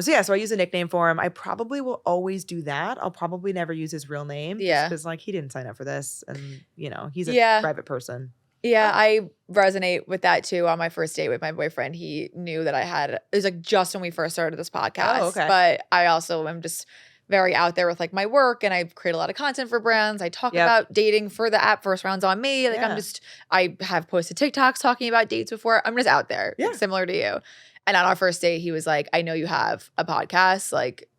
So yeah, so I use a nickname for him. I probably will always do that. I'll probably never use his real name. Yeah. Because like he didn't sign up for this. And you know, he's a Yeah. private person. Yeah, I resonate with that too. On my first date with my boyfriend, he knew that it was like just when we first started this podcast. Oh, okay. But I also am just very out there with like my work, and I create a lot of content for brands. I talk Yep. about dating for the app First Rounds on Me. Like Yeah. I have posted TikToks talking about dates before. I'm just out there, like, Yeah. similar to you. And on our first date, he was like, "I know you have a podcast. Like,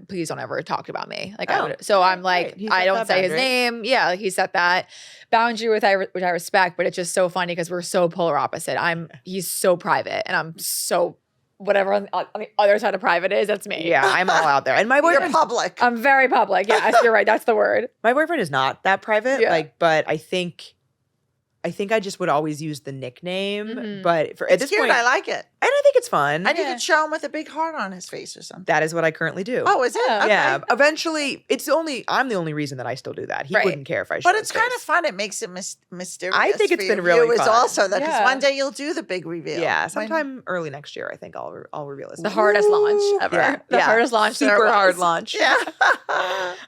please don't ever talk about me." Like, Oh, so I'm like, great. He I set don't that say his boundary. name. Yeah, like he set that boundary which I respect, but it's just so funny because we're so polar opposite. He's so private, and I'm so whatever on the other side of private is. That's me. Yeah, I'm all out there. And my You're boyfriend, public. I'm very public. Yes, you're right. That's the word. my boyfriend is not that private. Yeah. Like, but I think I just would always use the nickname. Mhm. At It's this cute. point, I like it. and I think it's fun. And you Yeah. could show him with a big heart on his face or something. That is what I currently do. Oh, is it? Yeah. Okay. Yeah. Eventually, I'm the only reason that I still do that. He Right. wouldn't care if I. But showed it's his kind of face. fun. It makes it mysterious. I think it's for been your really viewers fun. also that because Yeah. one day you'll do the big reveal. Yeah, When- sometime early next year, I think I'll reveal this. The hardest launch ever. Yeah. The Yeah. hardest launch. there Super hard was. launch. Yeah.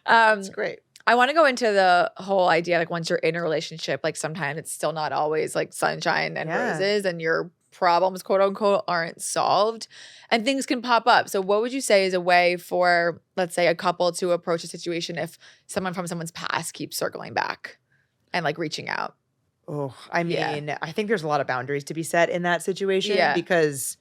Um, It's great. I want to go into the whole idea, like once you're in a relationship, like sometimes it's still not always like sunshine and Yeah. roses, and your problems, quote unquote, aren't solved, and things can pop up. So, what would you say is a way for, let's say, a couple to approach a situation if someone from someone's past keeps circling back and like reaching out? Oh, I Yeah. mean, I think there's a lot of boundaries to be set in that situation Yeah. because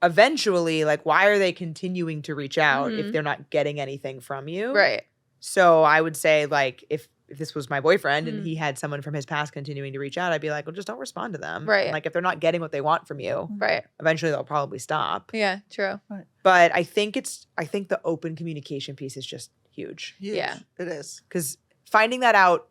eventually, like, why are they continuing to reach out if Mhm. they're not getting anything from you? Right. So I would say, like, if this was my boyfriend Mhm. and he had someone from his past continuing to reach out, I'd be like, well, just don't respond to them. Right. And, like, if they're not getting what they want from you, Right. eventually they'll probably stop. Yeah. True. But I think the open communication piece is just huge Huge. Yeah. It is. because finding that out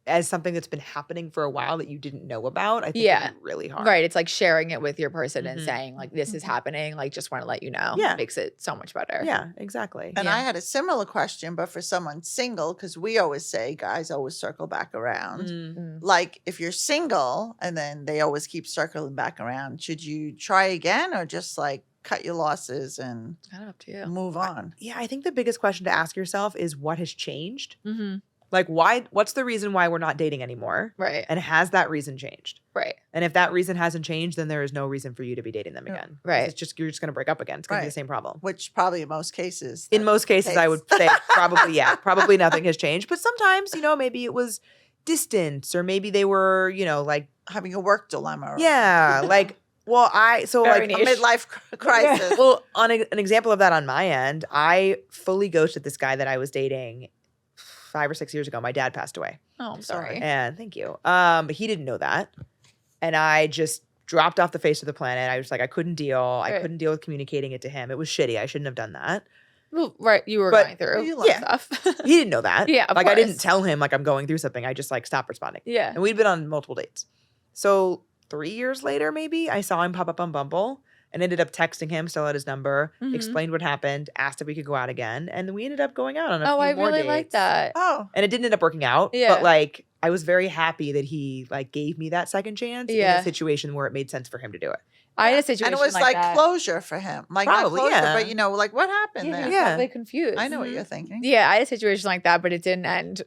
as something that's been happening for a while that you didn't know about, I think Yeah. is really hard. Right. It's like sharing it with your person and Mhm. saying, like, this is happening. Like, just want to let you know. Yeah. Makes it so much better. Yeah, exactly. And Yeah. I had a similar question, but for someone single, because we always say guys always circle back around. Mm. Mm. Like if you're single and then they always keep circling back around, should you try again or just like cut your losses and Kind of up to you. move on. Yeah, I think the biggest question to ask yourself is what has changed? Mm-hmm. Like, what's the reason why we're not dating anymore? Right. And has that reason changed? Right. And if that reason hasn't changed, then there is no reason for you to be dating them again. Right. You're just going to break up again. It's going to be Right. the same problem. Which probably in most cases. In most cases, I would say probably, yeah, probably nothing has changed. But sometimes, maybe it was distance, or maybe they were, like having a work dilemma. yeah, like, well, Very A niche. midlife crisis. well, on an example of that on my end, I fully ghosted this guy that I was dating 5 or 6 years ago. My dad passed away. Oh, I'm sorry. And thank you. He didn't know that. And I just dropped off the face of the planet. I was like, I couldn't deal. I couldn't deal with communicating it to him. It was shitty. I shouldn't have done that. Well, right. You were But- going through You love stuff. He didn't know that. Yeah, of like I didn't course. tell him like I'm going through something. I just like stopped responding. Yeah. And we'd been on multiple dates. So 3 years later, maybe I saw him pop up on Bumble and ended up texting him, still had his number, Mhm. explained what happened, asked if we could go out again. And then we ended up going out on a Oh, few I more really dates. like that. Oh, And it didn't end up working out. Yeah. But like I was very happy that he like gave me that second chance in Yeah. a situation where it made sense for him to do it. I had a situation and it was like like that. closure for him. Like Probably, not closure, yeah. but like what happened Yeah, there? he was Yeah. probably confused. I know what Mhm. you're thinking. Yeah, I had a situation like that, but it didn't end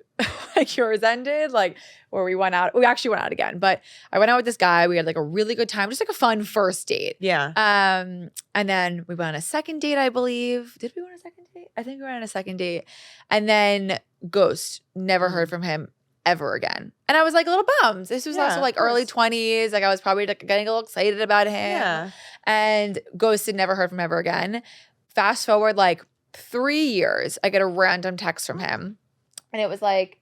like yours ended, like where we went out. We actually went out again, but I went out with this guy. We had like a really good time, just like a fun first date. Yeah. And then we went on a second date, I believe. Did we go on a second date? I think we went on a second date. And then ghost. Never heard from him ever again. And I was like a little bummed. This was Yeah, also like of early course. 20s. Like I was probably like getting a little excited about him. Yeah. And ghosted, never heard from him ever again. Fast forward like 3 years, I get a random text from him. And it was like,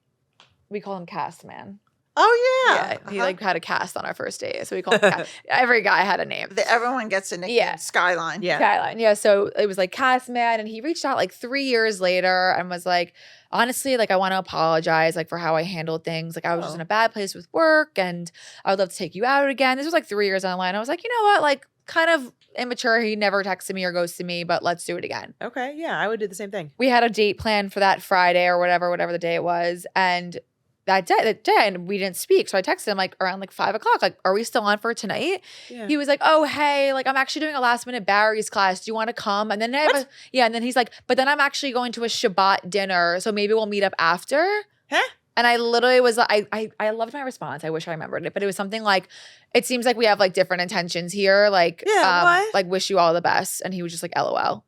we call him Cast Man. Oh yeah. Yeah, he like had a cast on our first date. So we called him Cast. Every guy had a name. Everyone gets a nickname. Yeah. Skyline. Yeah. Skyline. Yeah. So it was like Cast Man, and he reached out like 3 years later and was like, honestly, like I want to apologize like for how I handled things. Like I was just Oh. in a bad place with work, and I would love to take you out again. This was like 3 years online. I was like, you know what? Like kind of immature. He never texted me or ghosted me, but let's do it again. Okay. Yeah. I would do the same thing. We had a date planned for that Friday or whatever the day it was, and that day, and we didn't speak. So I texted him like around like 5 o'clock, like, are we still on for tonight? Yeah. He was like, oh, hey, like I'm actually doing a last minute Barry's class. Do you want to come? And then and then he's like, but then I'm actually going to a Shabbat dinner. So maybe we'll meet up after. Huh? And I literally was like, I loved my response. I wish I remembered it, but it was something like, it seems like we have like different intentions here. Like, Yeah, what? like wish you all the best. And he was just like, LOL.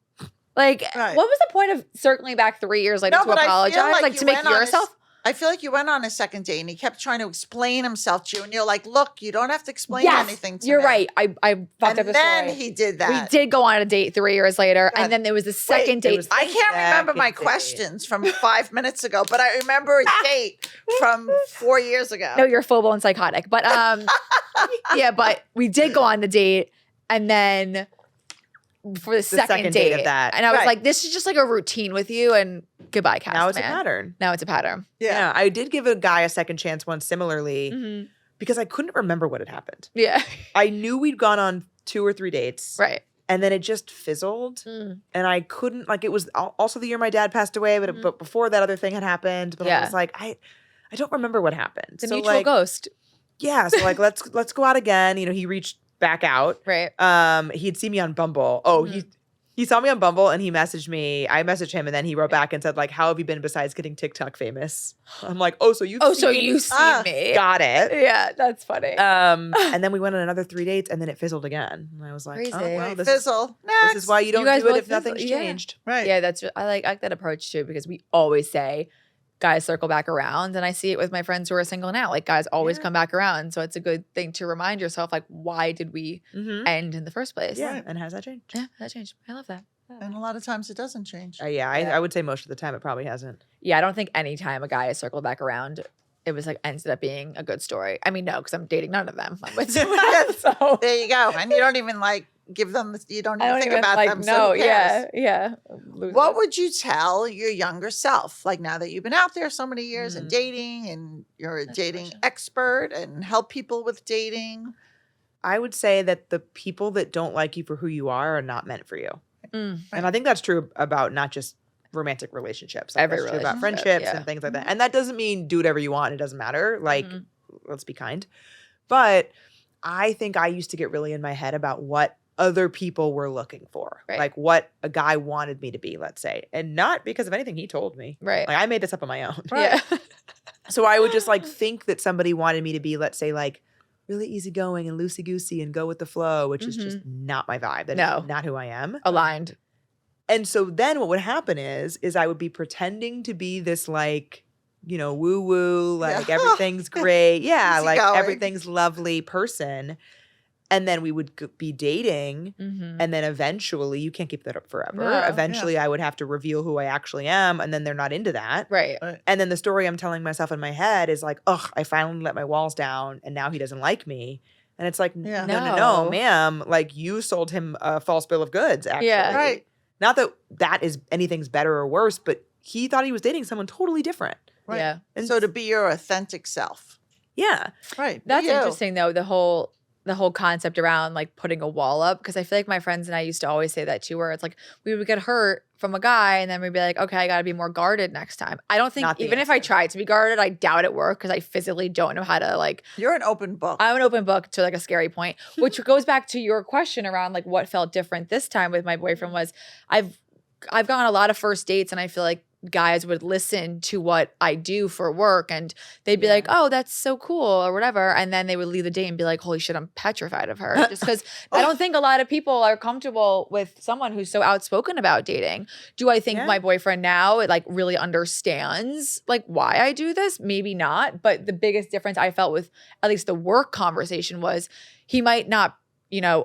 Like, Right. what was the point of circling back 3 years later No, to but I feel apologize? Like you to make went on yourself? I feel like you went on a second date and he kept trying to explain himself to you, and you're like, "Look, you don't have to explain anything to you're me." right. I fucked up And the then story. he did that. We did go on a date 3 years later, God. and then there was the second there date. was- I can't remember my Second date. questions from 5 minutes ago, but I remember a date from 4 years ago. No, you're full blown psychotic. But yeah, but we did go on the date, and then for the second date of that. and I was Right. like, this is just like a routine with you, and goodbye, Cast Now it's Man. a pattern. Now it's a pattern. Yeah. I did give a guy a second chance once similarly Mhm. because I couldn't remember what had happened. Yeah, I knew we'd gone on 2 or 3 dates. right. And then it just fizzled. Mm. And I couldn't, like, it was also the year my dad passed away, but, Mhm. but before that other thing had happened. But I Yeah. was like, I don't remember what happened. The so mutual like, ghost, yeah. So like, let's go out again. He reached back out. right? He'd seen me on Bumble. Oh, he saw me on Bumble and he messaged me. I messaged him and then he wrote back and said like, how have you been besides getting TikTok famous? I'm like, oh, so you've So seen you see me? got it. Yeah, that's funny. And then we went on another 3 dates and then it fizzled again. And I was like, Crazy. oh, well, Right, this fizzle. is why you don't guys do it both if nothing's fizzle- yeah. changed. Right. Yeah, I like that approach too, because we always say guys circle back around, and I see it with my friends who are single now. Like guys always Yeah. come back around, so it's a good thing to remind yourself, like, why did we Mm-hmm. end in the first place? Yeah. And has that changed? Yeah, that changed. I love that. And a lot of times it doesn't change. Yeah, I would say most of the time it probably hasn't. Yeah, I don't think any time a guy has circled back around, it was like ended up being a good story. I mean, no, because I'm dating none of them. I'm with someone else, so There you go. And you don't even like give them, you don't I even don't think even about like them. So no, who cares? yeah. What would you tell your younger self? Like now that you've been out there so many years and dating, and you're a That's a dating question. expert and help people with dating. I would say that the people that don't like you for who you are not meant for you. Mm. And I think that's true about not just romantic relationships. Like, Every that's true about relationship, friendships yeah. and things like that. And that doesn't mean do whatever you want. It doesn't matter. Like, Mhm. let's be kind. But I think I used to get really in my head about what other people were looking for, like what a guy wanted me to be, let's say, and not because of anything he told me. Right. Like I made this up on my own. Yeah. So I would just like think that somebody wanted me to be, let's say, like really easygoing and loosey-goosey and go with the flow, which is just not my vibe. That is not who I am. Aligned. And so then what would happen is I would be pretending to be this like, you know, woo-woo, like everything's great. Yeah, like everything's lovely person. And then we would be dating, and then eventually, you can't keep that up forever. No, Eventually, I would have to reveal who I actually am, and then they're not into that. Right. And then the story I'm telling myself in my head is like, ugh, I finally let my walls down, and now he doesn't like me. And it's like, no, ma'am. Like, you sold him a false bill of goods, actually. Yeah. Right. Not that that is anything's better or worse, but he thought he was dating someone totally different. Right. Yeah. And so to be your authentic self. Yeah. Right. That's interesting, though, the whole concept around like putting a wall up, because I feel like my friends and I used to always say that too, where it's like we would get hurt from a guy and then we'd be like, okay, I got to be more guarded next time. I don't think even if I tried to be guarded, I doubt it worked because I physically don't know how to like. You're an open book. I'm an open book to like a scary point, which goes back to your question around like what felt different this time with my boyfriend was I've gone on a lot of first dates and I feel like guys would listen to what I do for work and they'd be like, oh, that's so cool or whatever. And then they would leave the date and be like, holy shit, I'm petrified of her. Just because I don't think a lot of people are comfortable with someone who's so outspoken about dating. Do I think my boyfriend now like really understands like why I do this? Maybe not. But the biggest difference I felt with at least the work conversation was he might not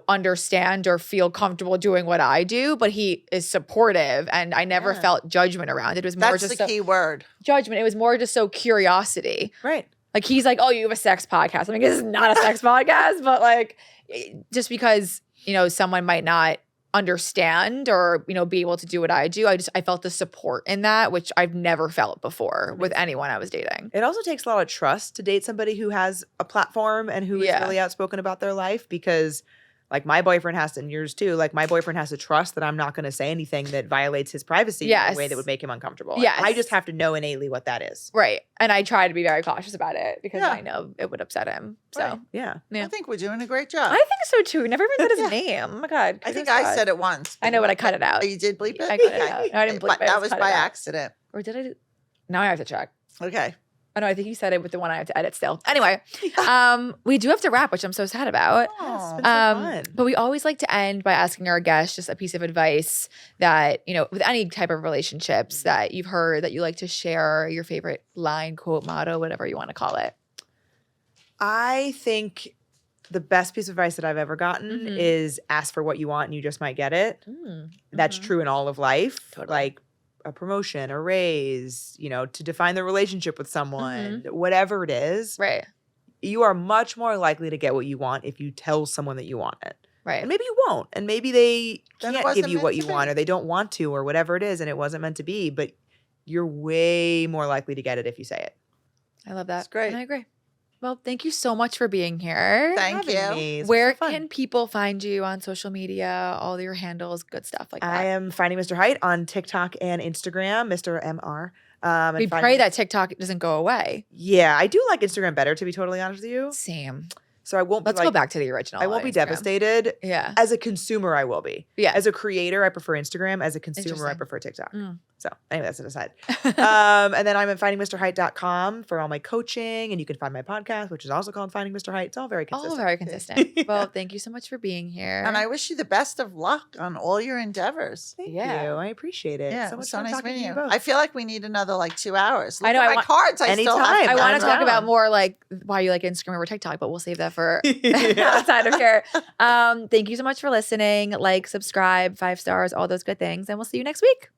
understand or feel comfortable doing what I do, but he is supportive and I never felt judgment around it. It was more That's the key word. Judgment. It was more just so curiosity. Right. Like he's like, oh, you have a sex podcast. I'm like, this is not a sex podcast, but like just because, someone might not understand or, be able to do what I do. I felt the support in that, which I've never felt before with anyone I was dating. It also takes a lot of trust to date somebody who has a platform and who is really outspoken about their life, because like my boyfriend has to, and yours too, like my boyfriend has to trust that I'm not going to say anything that violates his privacy in a way that would make him uncomfortable. Yes. I just have to know innately what that is. Right. And I try to be very cautious about it because I know it would upset him. So right. Yeah. I think we're doing a great job. I think so too. Never even said his name. Oh my God. I think I said it once. I know, but I cut it out. Oh, you did bleep it? I cut it out. No, I didn't bleep it. That was by accident. Or did I? Now I have to check. Okay. Oh, no, I think you said it with the one I have to edit still. Anyway, we do have to wrap, which I'm so sad about. Oh, it's been so fun. But we always like to end by asking our guests just a piece of advice that, with any type of relationships that you've heard that you like to share, your favorite line, quote, motto, whatever you want to call it. I think the best piece of advice that I've ever gotten is ask for what you want and you just might get it. That's true in all of life. Totally. Like a promotion, a raise, to define the relationship with someone, whatever it is. Right. You are much more likely to get what you want if you tell someone that you want it. Right. And maybe you won't. And maybe they Then it can't give wasn't you meant what to you be. want, or they don't want to, or whatever it is, and it wasn't meant to be. But you're way more likely to get it if you say it. I love that. That's great. And I agree. Well, thank you so much for being here. Thank you. Me. It's Where so fun. can people find you on social media, all your handles, good stuff like that? I am finding Mr. Height on TikTok and Instagram, Mr. MR. We pray that TikTok doesn't go away. Yeah, I do like Instagram better, to be totally honest with you. Same. So I won't. Let's go back to the original. I won't be Instagram. devastated. Yeah. As a consumer, I will be. Yeah. As a creator, I prefer Instagram. As a consumer, I Interesting. prefer TikTok. Mm. So anyway, that's an aside. And then I'm at findingmrheight.com for all my coaching, and you can find my podcast, which is also called Finding Mr. Height. It's all very consistent. All very consistent. Well, thank you so much for being here. And I wish you the best of luck on all your endeavors. Thank Yeah. you. I appreciate it. Yeah, so it much was so fun nice talking meeting to you. both. I feel like we need another 2 hours. Look I know, at I my cards. I still have. Anytime. I want to talk around. about more like why you like Instagram over TikTok, but we'll save that for Yeah. outside of here. Thank you so much for listening. Like, subscribe, 5 stars, all those good things. And we'll see you next week.